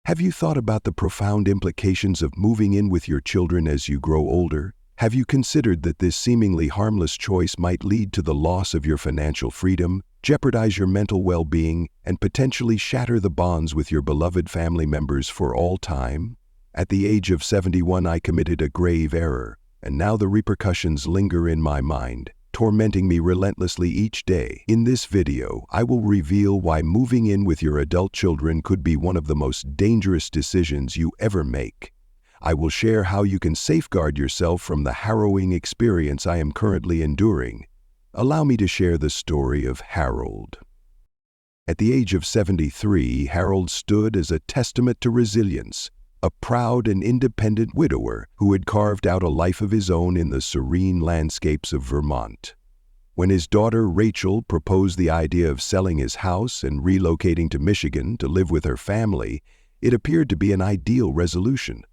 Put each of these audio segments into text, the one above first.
Have you thought about the profound implications of moving in with your children as you grow older? Have you considered that this seemingly harmless choice might lead to the loss of your financial freedom, jeopardize your mental well-being, and potentially shatter the bonds with your beloved family members for all time? At the age of 71, I committed a grave error, and now the repercussions linger in my mind, tormenting me relentlessly each day. In this video, I will reveal why moving in with your adult children could be one of the most dangerous decisions you ever make. I will share how you can safeguard yourself from the harrowing experience I am currently enduring. Allow me to share the story of Harold. At the age of 73, Harold stood as a testament to resilience, a proud and independent widower who had carved out a life of his own in the serene landscapes of Vermont. When his daughter Rachel proposed the idea of selling his house and relocating to Michigan to live with her family, it appeared to be an ideal resolution,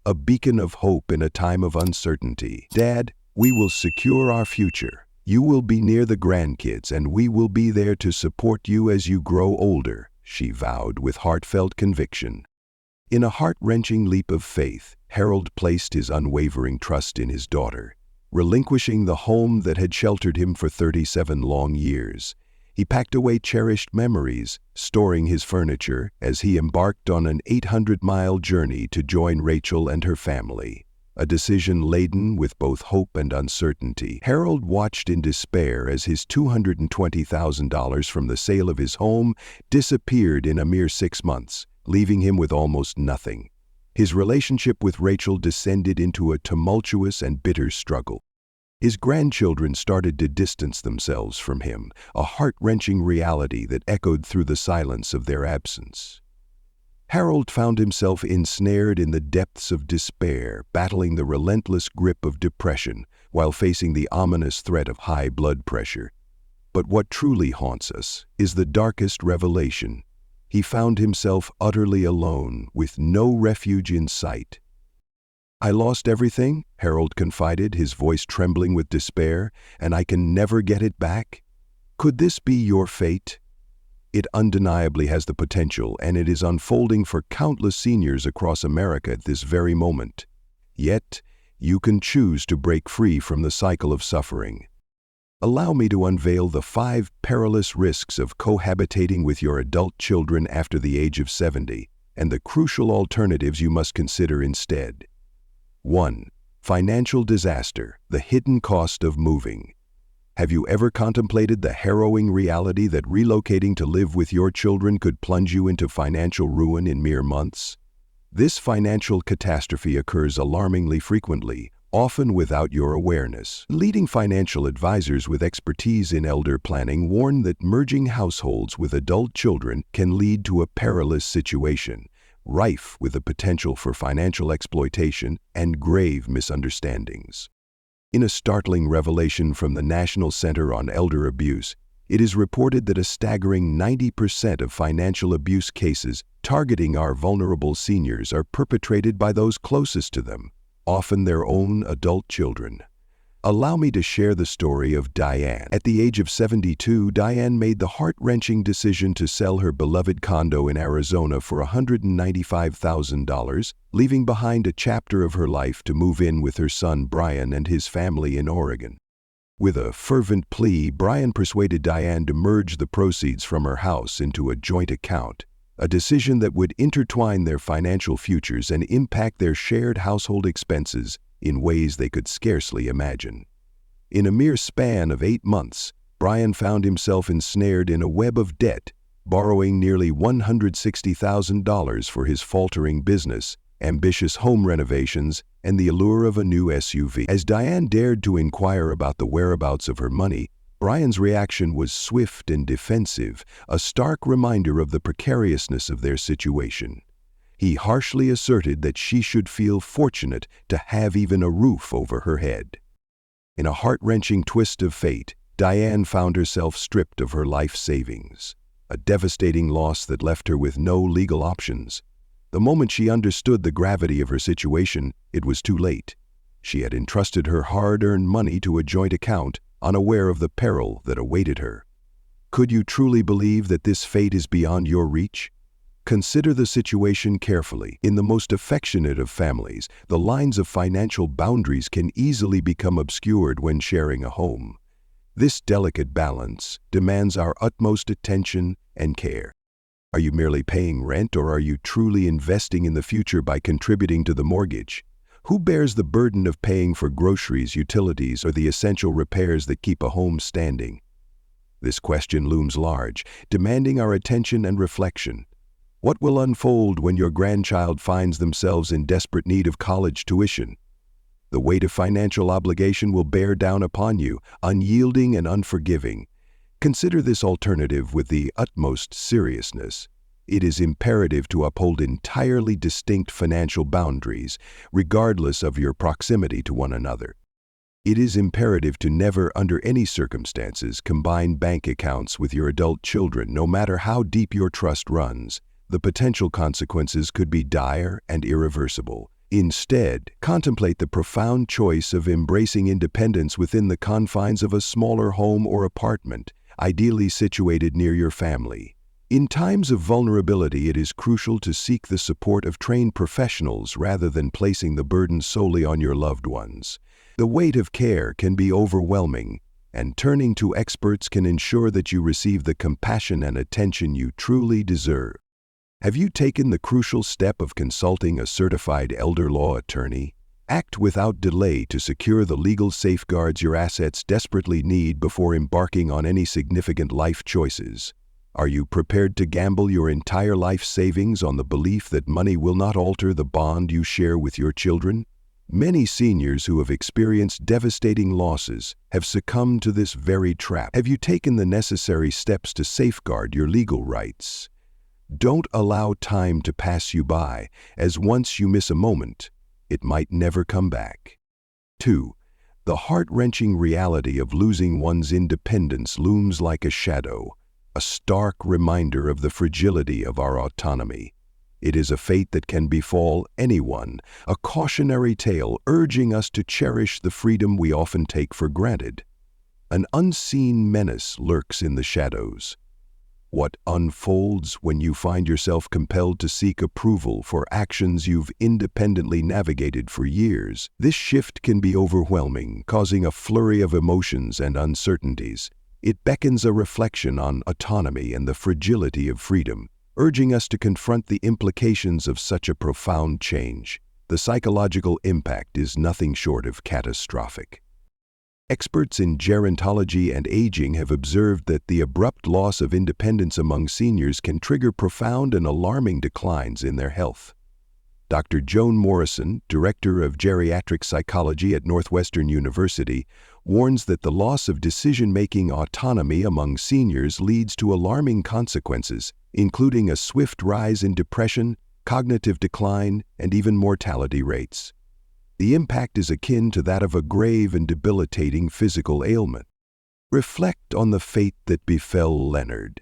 a beacon of hope in a time of uncertainty. "Dad, we will secure our future. You will be near the grandkids, and we will be there to support you as you grow older," she vowed with heartfelt conviction. In a heart-wrenching leap of faith, Harold placed his unwavering trust in his daughter. Relinquishing the home that had sheltered him for 37 long years, he packed away cherished memories, storing his furniture as he embarked on an 800-mile journey to join Rachel and her family. A decision laden with both hope and uncertainty. Harold watched in despair as his $220,000 from the sale of his home disappeared in a mere 6 months, leaving him with almost nothing. His relationship with Rachel descended into a tumultuous and bitter struggle. His grandchildren started to distance themselves from him, a heart-wrenching reality that echoed through the silence of their absence. Harold found himself ensnared in the depths of despair, battling the relentless grip of depression while facing the ominous threat of high blood pressure. But what truly haunts us is the darkest revelation. He found himself utterly alone, with no refuge in sight. "I lost everything," Harold confided, his voice trembling with despair, "and I can never get it back. Could this be your fate?" It undeniably has the potential, and it is unfolding for countless seniors across America at this very moment. Yet, you can choose to break free from the cycle of suffering. Allow me to unveil the 5 perilous risks of cohabitating with your adult children after the age of 70, and the crucial alternatives you must consider instead. 1. Financial disaster, the hidden cost of moving. Have you ever contemplated the harrowing reality that relocating to live with your children could plunge you into financial ruin in mere months? This financial catastrophe occurs alarmingly frequently, often without your awareness. Leading financial advisors with expertise in elder planning warn that merging households with adult children can lead to a perilous situation, rife with the potential for financial exploitation and grave misunderstandings. In a startling revelation from the National Center on Elder Abuse, it is reported that a staggering 90% of financial abuse cases targeting our vulnerable seniors are perpetrated by those closest to them, often their own adult children. Allow me to share the story of Diane. At the age of 72, Diane made the heart-wrenching decision to sell her beloved condo in Arizona for $195,000, leaving behind a chapter of her life to move in with her son Brian and his family in Oregon. With a fervent plea, Brian persuaded Diane to merge the proceeds from her house into a joint account, a decision that would intertwine their financial futures and impact their shared household expenses in ways they could scarcely imagine. In a mere span of 8 months, Brian found himself ensnared in a web of debt, borrowing nearly $160,000 for his faltering business, ambitious home renovations, and the allure of a new SUV. As Diane dared to inquire about the whereabouts of her money, Brian's reaction was swift and defensive, a stark reminder of the precariousness of their situation. He harshly asserted that she should feel fortunate to have even a roof over her head. In a heart-wrenching twist of fate, Diane found herself stripped of her life savings, a devastating loss that left her with no legal options. The moment she understood the gravity of her situation, it was too late. She had entrusted her hard-earned money to a joint account, unaware of the peril that awaited her. Could you truly believe that this fate is beyond your reach? Consider the situation carefully. In the most affectionate of families, the lines of financial boundaries can easily become obscured when sharing a home. This delicate balance demands our utmost attention and care. Are you merely paying rent, or are you truly investing in the future by contributing to the mortgage? Who bears the burden of paying for groceries, utilities, or the essential repairs that keep a home standing? This question looms large, demanding our attention and reflection. What will unfold when your grandchild finds themselves in desperate need of college tuition? The weight of financial obligation will bear down upon you, unyielding and unforgiving. Consider this alternative with the utmost seriousness. It is imperative to uphold entirely distinct financial boundaries, regardless of your proximity to one another. It is imperative to never, under any circumstances, combine bank accounts with your adult children, no matter how deep your trust runs. The potential consequences could be dire and irreversible. Instead, contemplate the profound choice of embracing independence within the confines of a smaller home or apartment, ideally situated near your family. In times of vulnerability, it is crucial to seek the support of trained professionals rather than placing the burden solely on your loved ones. The weight of care can be overwhelming, and turning to experts can ensure that you receive the compassion and attention you truly deserve. Have you taken the crucial step of consulting a certified elder law attorney? Act without delay to secure the legal safeguards your assets desperately need before embarking on any significant life choices. Are you prepared to gamble your entire life savings on the belief that money will not alter the bond you share with your children? Many seniors who have experienced devastating losses have succumbed to this very trap. Have you taken the necessary steps to safeguard your legal rights? Don't allow time to pass you by, as once you miss a moment, it might never come back. 2. The heart-wrenching reality of losing one's independence looms like a shadow, a stark reminder of the fragility of our autonomy. It is a fate that can befall anyone, a cautionary tale urging us to cherish the freedom we often take for granted. An unseen menace lurks in the shadows. What unfolds when you find yourself compelled to seek approval for actions you've independently navigated for years? This shift can be overwhelming, causing a flurry of emotions and uncertainties. It beckons a reflection on autonomy and the fragility of freedom, urging us to confront the implications of such a profound change. The psychological impact is nothing short of catastrophic. Experts in gerontology and aging have observed that the abrupt loss of independence among seniors can trigger profound and alarming declines in their health. Dr. Joan Morrison, Director of Geriatric Psychology at Northwestern University, warns that the loss of decision-making autonomy among seniors leads to alarming consequences, including a swift rise in depression, cognitive decline, and even mortality rates. The impact is akin to that of a grave and debilitating physical ailment. Reflect on the fate that befell Leonard.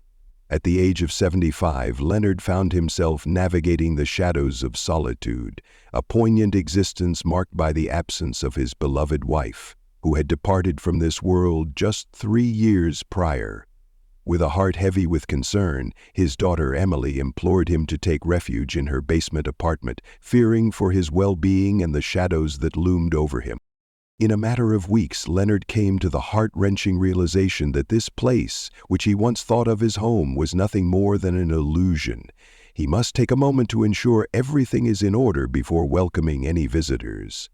At the age of 75, Leonard found himself navigating the shadows of solitude, a poignant existence marked by the absence of his beloved wife, who had departed from this world just 3 years prior. With a heart heavy with concern, his daughter Emily implored him to take refuge in her basement apartment, fearing for his well-being and the shadows that loomed over him. In a matter of weeks, Leonard came to the heart-wrenching realization that this place, which he once thought of as home, was nothing more than an illusion. He must take a moment to ensure everything is in order before welcoming any visitors.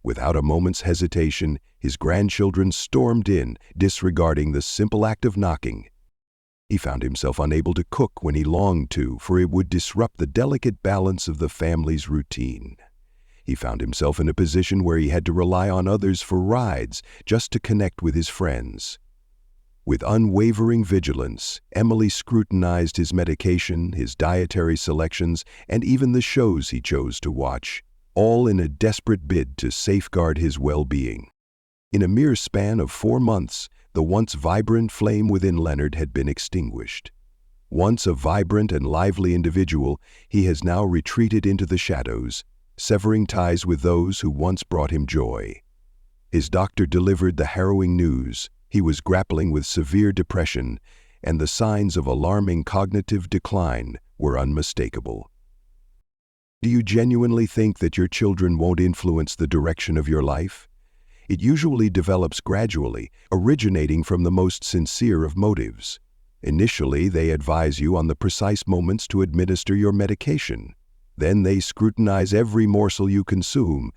Without a moment's hesitation, his grandchildren stormed in, disregarding the simple act of knocking. He found himself unable to cook when he longed to, for it would disrupt the delicate balance of the family's routine. He found himself in a position where he had to rely on others for rides just to connect with his friends. With unwavering vigilance, Emily scrutinized his medication, his dietary selections, and even the shows he chose to watch, all in a desperate bid to safeguard his well-being. In a mere span of 4 months, the once vibrant flame within Leonard had been extinguished. Once a vibrant and lively individual, he has now retreated into the shadows, severing ties with those who once brought him joy. His doctor delivered the harrowing news. He was grappling with severe depression, and the signs of alarming cognitive decline were unmistakable. Do you genuinely think that your children won't influence the direction of your life? It usually develops gradually, originating from the most sincere of motives. Initially, they advise you on the precise moments to administer your medication. Then they scrutinize every morsel you consume.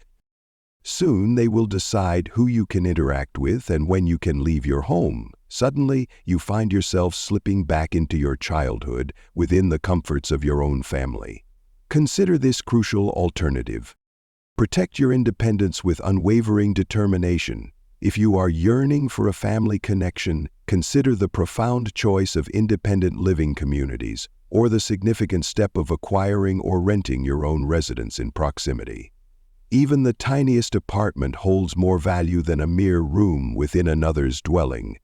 Soon they will decide who you can interact with and when you can leave your home. Suddenly, you find yourself slipping back into your childhood within the comforts of your own family. Consider this crucial alternative. Protect your independence with unwavering determination. If you are yearning for a family connection, consider the profound choice of independent living communities or the significant step of acquiring or renting your own residence in proximity. Even the tiniest apartment holds more value than a mere room within another's dwelling.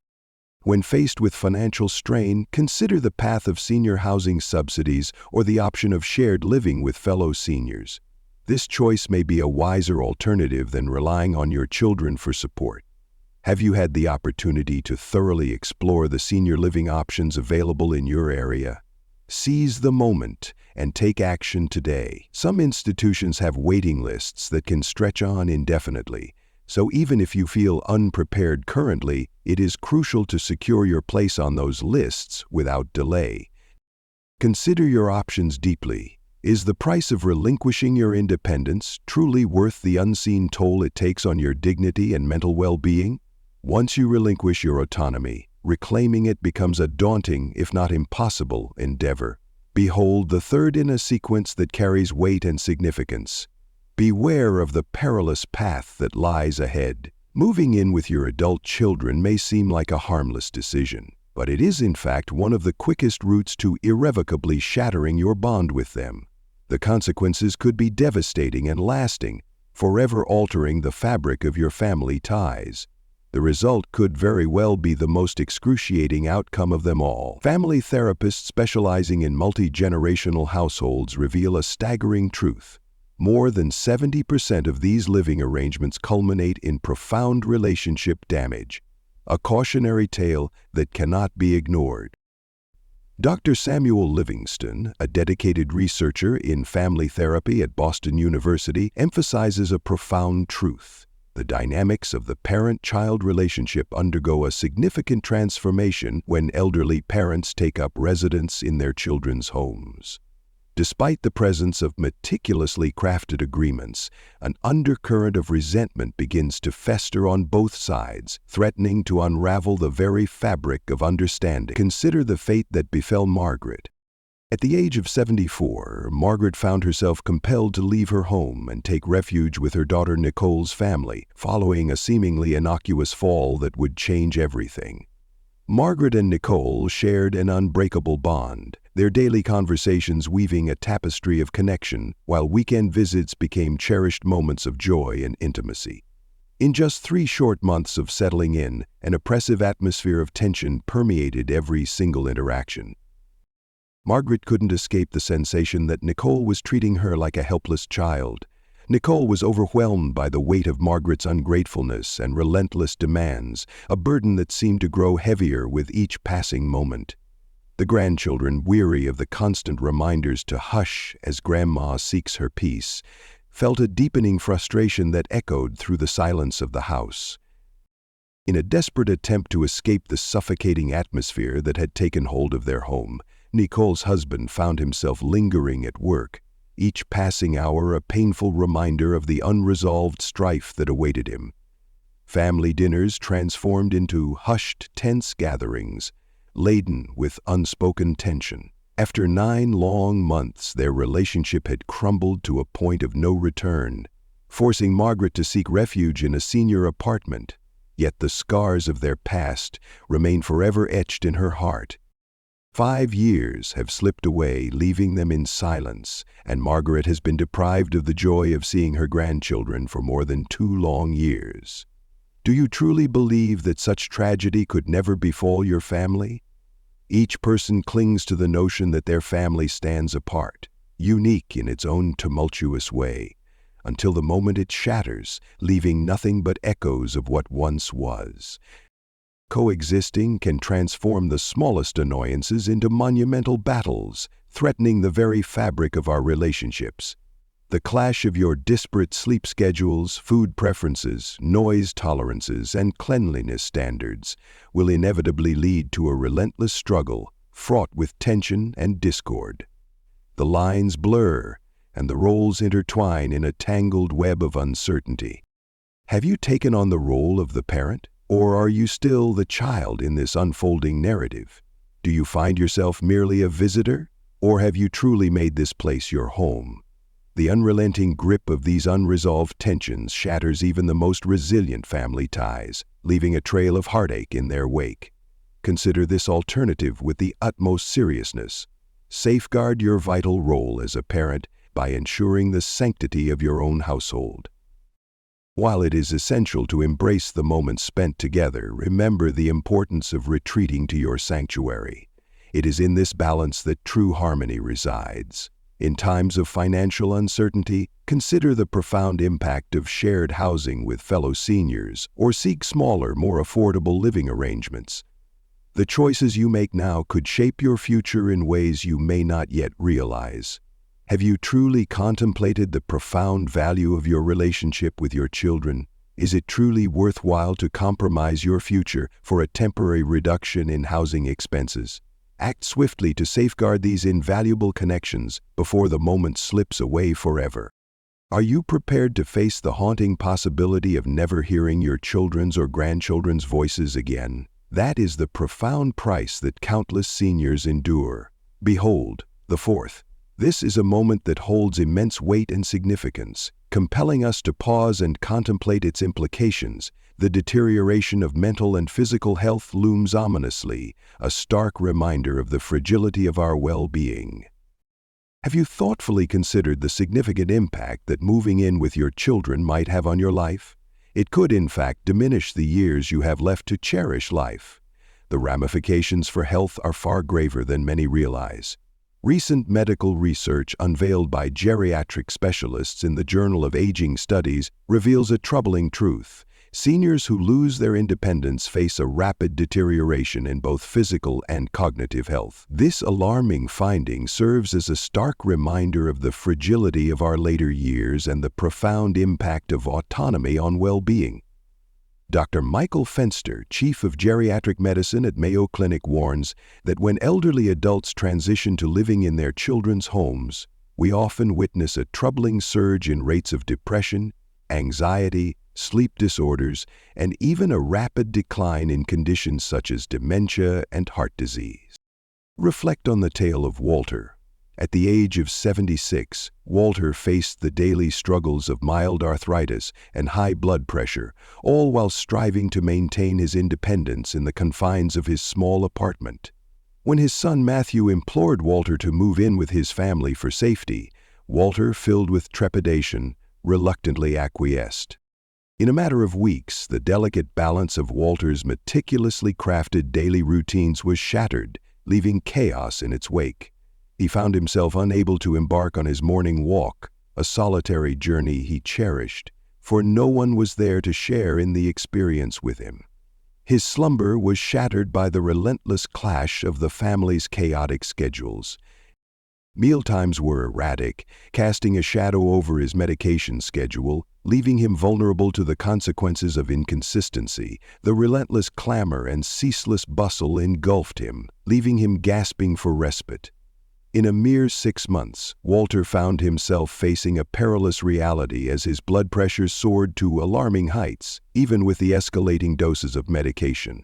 When faced with financial strain, consider the path of senior housing subsidies or the option of shared living with fellow seniors. This choice may be a wiser alternative than relying on your children for support. Have you had the opportunity to thoroughly explore the senior living options available in your area? Seize the moment and take action today. Some institutions have waiting lists that can stretch on indefinitely. So even if you feel unprepared currently, it is crucial to secure your place on those lists without delay. Consider your options deeply. Is the price of relinquishing your independence truly worth the unseen toll it takes on your dignity and mental well-being? Once you relinquish your autonomy, reclaiming it becomes a daunting, if not impossible, endeavor. Behold the third in a sequence that carries weight and significance. Beware of the perilous path that lies ahead. Moving in with your adult children may seem like a harmless decision, but it is in fact one of the quickest routes to irrevocably shattering your bond with them. The consequences could be devastating and lasting, forever altering the fabric of your family ties. The result could very well be the most excruciating outcome of them all. Family therapists specializing in multi-generational households reveal a staggering truth. More than 70% of these living arrangements culminate in profound relationship damage, a cautionary tale that cannot be ignored. Dr. Samuel Livingston, a dedicated researcher in family therapy at Boston University, emphasizes a profound truth. The dynamics of the parent-child relationship undergo a significant transformation when elderly parents take up residence in their children's homes. Despite the presence of meticulously crafted agreements, an undercurrent of resentment begins to fester on both sides, threatening to unravel the very fabric of understanding. Consider the fate that befell Margaret. At the age of 74, Margaret found herself compelled to leave her home and take refuge with her daughter Nicole's family, following a seemingly innocuous fall that would change everything. Margaret and Nicole shared an unbreakable bond, their daily conversations weaving a tapestry of connection, while weekend visits became cherished moments of joy and intimacy. In just 3 short months of settling in, an oppressive atmosphere of tension permeated every single interaction. Margaret couldn't escape the sensation that Nicole was treating her like a helpless child. Nicole was overwhelmed by the weight of Margaret's ungratefulness and relentless demands, a burden that seemed to grow heavier with each passing moment. The grandchildren, weary of the constant reminders to hush as Grandma seeks her peace, felt a deepening frustration that echoed through the silence of the house. In a desperate attempt to escape the suffocating atmosphere that had taken hold of their home, Nicole's husband found himself lingering at work, each passing hour a painful reminder of the unresolved strife that awaited him. Family dinners transformed into hushed, tense gatherings, laden with unspoken tension. After 9 long months, their relationship had crumbled to a point of no return, forcing Margaret to seek refuge in a senior apartment. Yet the scars of their past remain forever etched in her heart. 5 years have slipped away, leaving them in silence, and Margaret has been deprived of the joy of seeing her grandchildren for more than 2 long years. Do you truly believe that such tragedy could never befall your family? Each person clings to the notion that their family stands apart, unique in its own tumultuous way, until the moment it shatters, leaving nothing but echoes of what once was. coexisting can transform the smallest annoyances into monumental battles, threatening the very fabric of our relationships. The clash of your disparate sleep schedules, food preferences, noise tolerances, and cleanliness standards will inevitably lead to a relentless struggle fraught with tension and discord. The lines blur, and the roles intertwine in a tangled web of uncertainty. Have you taken on the role of the parent, or are you still the child in this unfolding narrative? Do you find yourself merely a visitor, or have you truly made this place your home? The unrelenting grip of these unresolved tensions shatters even the most resilient family ties, leaving a trail of heartache in their wake. Consider this alternative with the utmost seriousness. Safeguard your vital role as a parent by ensuring the sanctity of your own household. While it is essential to embrace the moments spent together, remember the importance of retreating to your sanctuary. It is in this balance that true harmony resides. In times of financial uncertainty, consider the profound impact of shared housing with fellow seniors, or seek smaller, more affordable living arrangements. The choices you make now could shape your future in ways you may not yet realize. Have you truly contemplated the profound value of your relationship with your children? Is it truly worthwhile to compromise your future for a temporary reduction in housing expenses? Act swiftly to safeguard these invaluable connections before the moment slips away forever. Are you prepared to face the haunting possibility of never hearing your children's or grandchildren's voices again? That is the profound price that countless seniors endure. Behold, the fourth. This is a moment that holds immense weight and significance, compelling us to pause and contemplate its implications. The deterioration of mental and physical health looms ominously, a stark reminder of the fragility of our well-being. Have you thoughtfully considered the significant impact that moving in with your children might have on your life? It could, in fact, diminish the years you have left to cherish life. The ramifications for health are far graver than many realize. Recent medical research unveiled by geriatric specialists in the Journal of Aging Studies reveals a troubling truth. Seniors who lose their independence face a rapid deterioration in both physical and cognitive health. This alarming finding serves as a stark reminder of the fragility of our later years and the profound impact of autonomy on well-being. Dr. Michael Fenster, Chief of Geriatric Medicine at Mayo Clinic, warns that when elderly adults transition to living in their children's homes, we often witness a troubling surge in rates of depression, anxiety, sleep disorders, and even a rapid decline in conditions such as dementia and heart disease. Reflect on the tale of Walter. At the age of 76, Walter faced the daily struggles of mild arthritis and high blood pressure, all while striving to maintain his independence in the confines of his small apartment. When his son Matthew implored Walter to move in with his family for safety, Walter, filled with trepidation, reluctantly acquiesced. In a matter of weeks, the delicate balance of Walter's meticulously crafted daily routines was shattered, leaving chaos in its wake. He found himself unable to embark on his morning walk, a solitary journey he cherished, for no one was there to share in the experience with him. His slumber was shattered by the relentless clash of the family's chaotic schedules. Mealtimes were erratic, casting a shadow over his medication schedule, leaving him vulnerable to the consequences of inconsistency. The relentless clamor and ceaseless bustle engulfed him, leaving him gasping for respite. In a mere 6 months, Walter found himself facing a perilous reality as his blood pressure soared to alarming heights, even with the escalating doses of medication.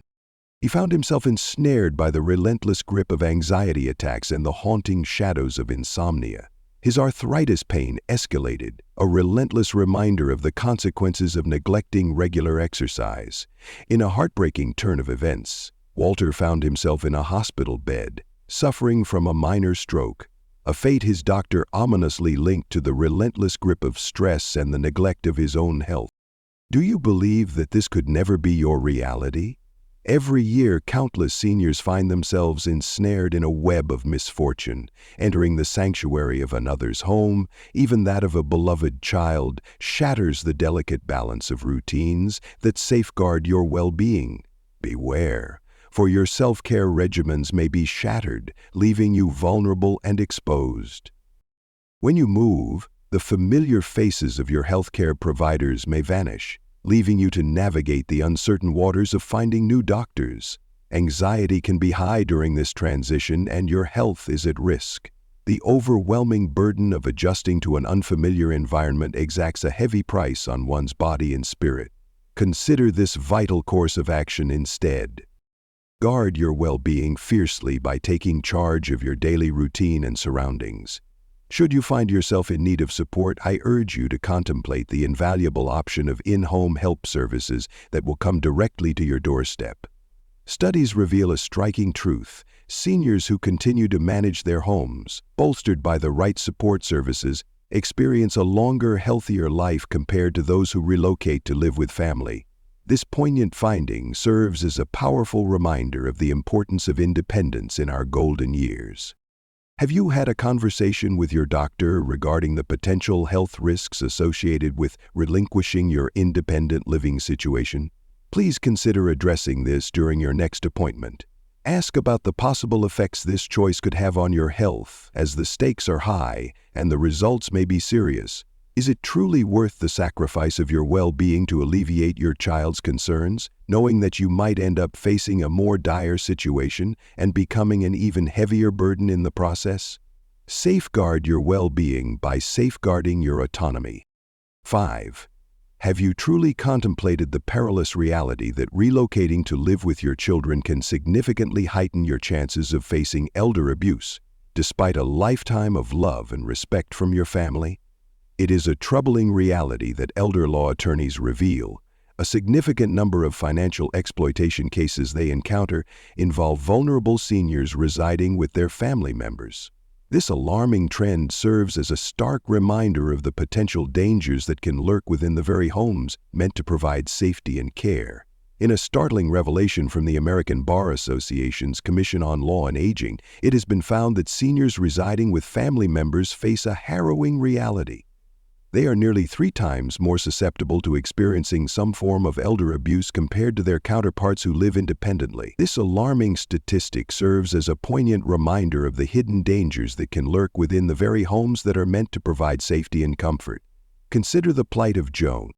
He found himself ensnared by the relentless grip of anxiety attacks and the haunting shadows of insomnia. His arthritis pain escalated, a relentless reminder of the consequences of neglecting regular exercise. In a heartbreaking turn of events, Walter found himself in a hospital bed, suffering from a minor stroke, a fate his doctor ominously linked to the relentless grip of stress and the neglect of his own health. Do you believe that this could never be your reality? Every year, countless seniors find themselves ensnared in a web of misfortune. Entering the sanctuary of another's home, even that of a beloved child, shatters the delicate balance of routines that safeguard your well-being. Beware, for your self-care regimens may be shattered, leaving you vulnerable and exposed. When you move, the familiar faces of your healthcare providers may vanish, leaving you to navigate the uncertain waters of finding new doctors. Anxiety can be high during this transition, and your health is at risk. The overwhelming burden of adjusting to an unfamiliar environment exacts a heavy price on one's body and spirit. Consider this vital course of action instead. Guard your well-being fiercely by taking charge of your daily routine and surroundings. Should you find yourself in need of support, I urge you to contemplate the invaluable option of in-home help services that will come directly to your doorstep. Studies reveal a striking truth. Seniors who continue to manage their homes, bolstered by the right support services, experience a longer, healthier life compared to those who relocate to live with family. This poignant finding serves as a powerful reminder of the importance of independence in our golden years. Have you had a conversation with your doctor regarding the potential health risks associated with relinquishing your independent living situation? Please consider addressing this during your next appointment. Ask about the possible effects this choice could have on your health, as the stakes are high and the results may be serious. Is it truly worth the sacrifice of your well-being to alleviate your child's concerns, knowing that you might end up facing a more dire situation and becoming an even heavier burden in the process? Safeguard your well-being by safeguarding your autonomy. 5. Have you truly contemplated the perilous reality that relocating to live with your children can significantly heighten your chances of facing elder abuse, despite a lifetime of love and respect from your family? It is a troubling reality that elder law attorneys reveal. A significant number of financial exploitation cases they encounter involve vulnerable seniors residing with their family members. This alarming trend serves as a stark reminder of the potential dangers that can lurk within the very homes meant to provide safety and care. In a startling revelation from the American Bar Association's Commission on Law and Aging, it has been found that seniors residing with family members face a harrowing reality. They are nearly 3 times more susceptible to experiencing some form of elder abuse compared to their counterparts who live independently. This alarming statistic serves as a poignant reminder of the hidden dangers that can lurk within the very homes that are meant to provide safety and comfort. Consider the plight of Joan.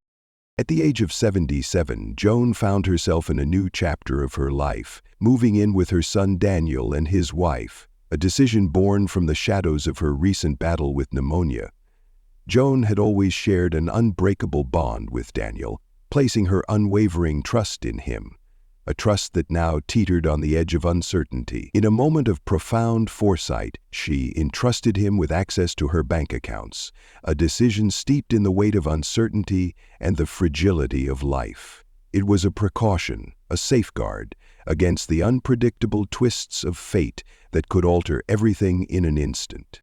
At the age of 77, Joan found herself in a new chapter of her life, moving in with her son Daniel and his wife, a decision born from the shadows of her recent battle with pneumonia. Joan had always shared an unbreakable bond with Daniel, placing her unwavering trust in him, a trust that now teetered on the edge of uncertainty. In a moment of profound foresight, she entrusted him with access to her bank accounts, a decision steeped in the weight of uncertainty and the fragility of life. It was a precaution, a safeguard, against the unpredictable twists of fate that could alter everything in an instant.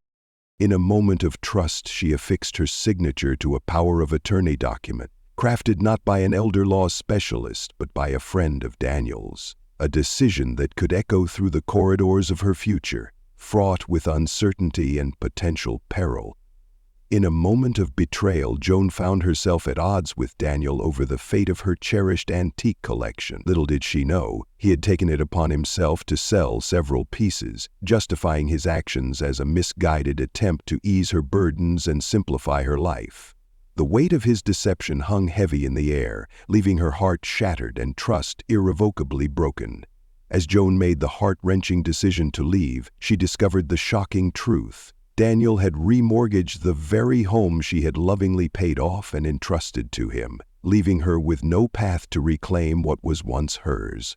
In a moment of trust, she affixed her signature to a power of attorney document, crafted not by an elder law specialist but by a friend of Daniel's, a decision that could echo through the corridors of her future, fraught with uncertainty and potential peril. In a moment of betrayal, Joan found herself at odds with Daniel over the fate of her cherished antique collection. Little did she know, he had taken it upon himself to sell several pieces, justifying his actions as a misguided attempt to ease her burdens and simplify her life. The weight of his deception hung heavy in the air, leaving her heart shattered and trust irrevocably broken. As Joan made the heart-wrenching decision to leave, she discovered the shocking truth. Daniel had remortgaged the very home she had lovingly paid off and entrusted to him, leaving her with no path to reclaim what was once hers.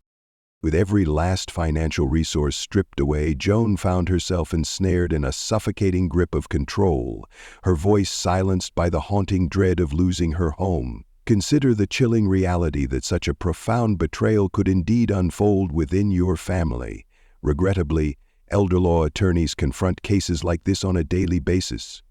With every last financial resource stripped away, Joan found herself ensnared in a suffocating grip of control, her voice silenced by the haunting dread of losing her home. Consider the chilling reality that such a profound betrayal could indeed unfold within your family. Regrettably, elder law attorneys confront cases like this on a daily basis.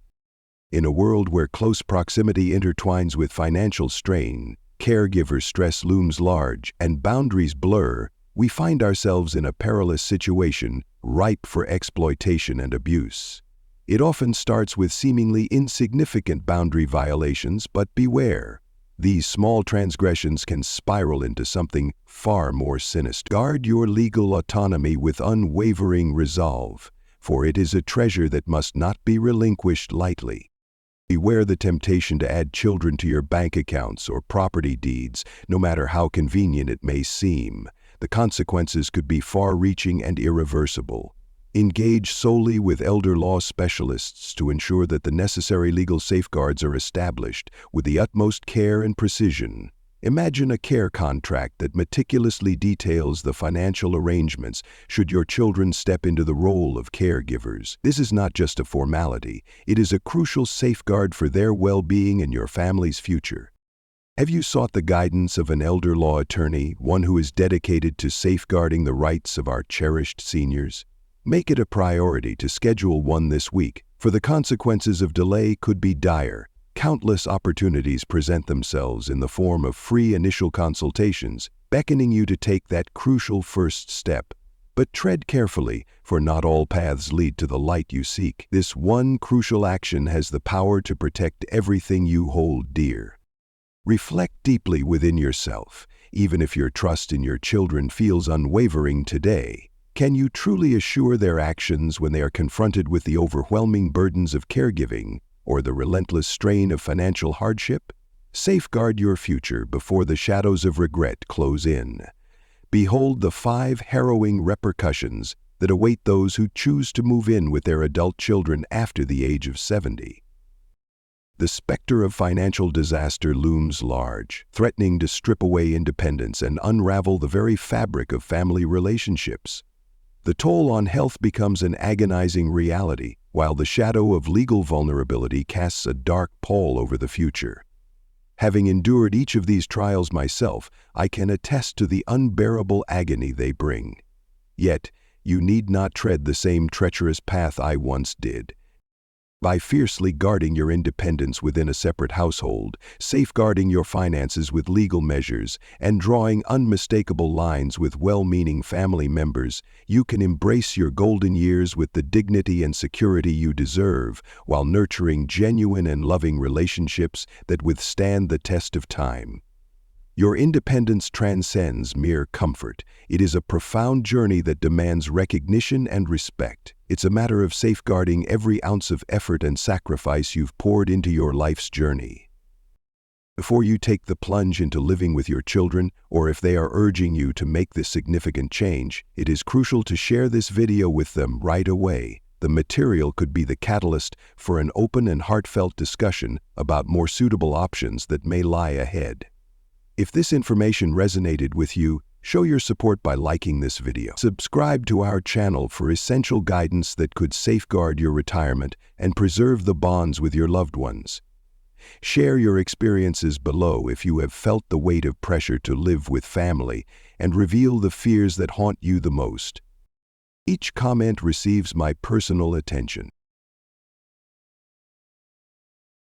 In a world where close proximity intertwines with financial strain, caregiver stress looms large, and boundaries blur, we find ourselves in a perilous situation ripe for exploitation and abuse. It often starts with seemingly insignificant boundary violations, but beware. These small transgressions can spiral into something far more sinister. Guard your legal autonomy with unwavering resolve, for it is a treasure that must not be relinquished lightly. Beware the temptation to add children to your bank accounts or property deeds, no matter how convenient it may seem. The consequences could be far-reaching and irreversible. Engage solely with elder law specialists to ensure that the necessary legal safeguards are established with the utmost care and precision. Imagine a care contract that meticulously details the financial arrangements should your children step into the role of caregivers. This is not just a formality, it is a crucial safeguard for their well-being and your family's future. Have you sought the guidance of an elder law attorney, one who is dedicated to safeguarding the rights of our cherished seniors? Make it a priority to schedule one this week, for the consequences of delay could be dire. Countless opportunities present themselves in the form of free initial consultations, beckoning you to take that crucial first step. But tread carefully, for not all paths lead to the light you seek. This one crucial action has the power to protect everything you hold dear. Reflect deeply within yourself. Even if your trust in your children feels unwavering today, can you truly assure their actions when they are confronted with the overwhelming burdens of caregiving or the relentless strain of financial hardship? Safeguard your future before the shadows of regret close in. Behold the 5 harrowing repercussions that await those who choose to move in with their adult children after the age of 70. The specter of financial disaster looms large, threatening to strip away independence and unravel the very fabric of family relationships. The toll on health becomes an agonizing reality, while the shadow of legal vulnerability casts a dark pall over the future. Having endured each of these trials myself, I can attest to the unbearable agony they bring. Yet, you need not tread the same treacherous path I once did. By fiercely guarding your independence within a separate household, safeguarding your finances with legal measures, and drawing unmistakable lines with well-meaning family members, you can embrace your golden years with the dignity and security you deserve, while nurturing genuine and loving relationships that withstand the test of time. Your independence transcends mere comfort. It is a profound journey that demands recognition and respect. It's a matter of safeguarding every ounce of effort and sacrifice you've poured into your life's journey. Before you take the plunge into living with your children, or if they are urging you to make this significant change, it is crucial to share this video with them right away. The material could be the catalyst for an open and heartfelt discussion about more suitable options that may lie ahead. If this information resonated with you, show your support by liking this video. Subscribe to our channel for essential guidance that could safeguard your retirement and preserve the bonds with your loved ones. Share your experiences below if you have felt the weight of pressure to live with family, and reveal the fears that haunt you the most. Each comment receives my personal attention.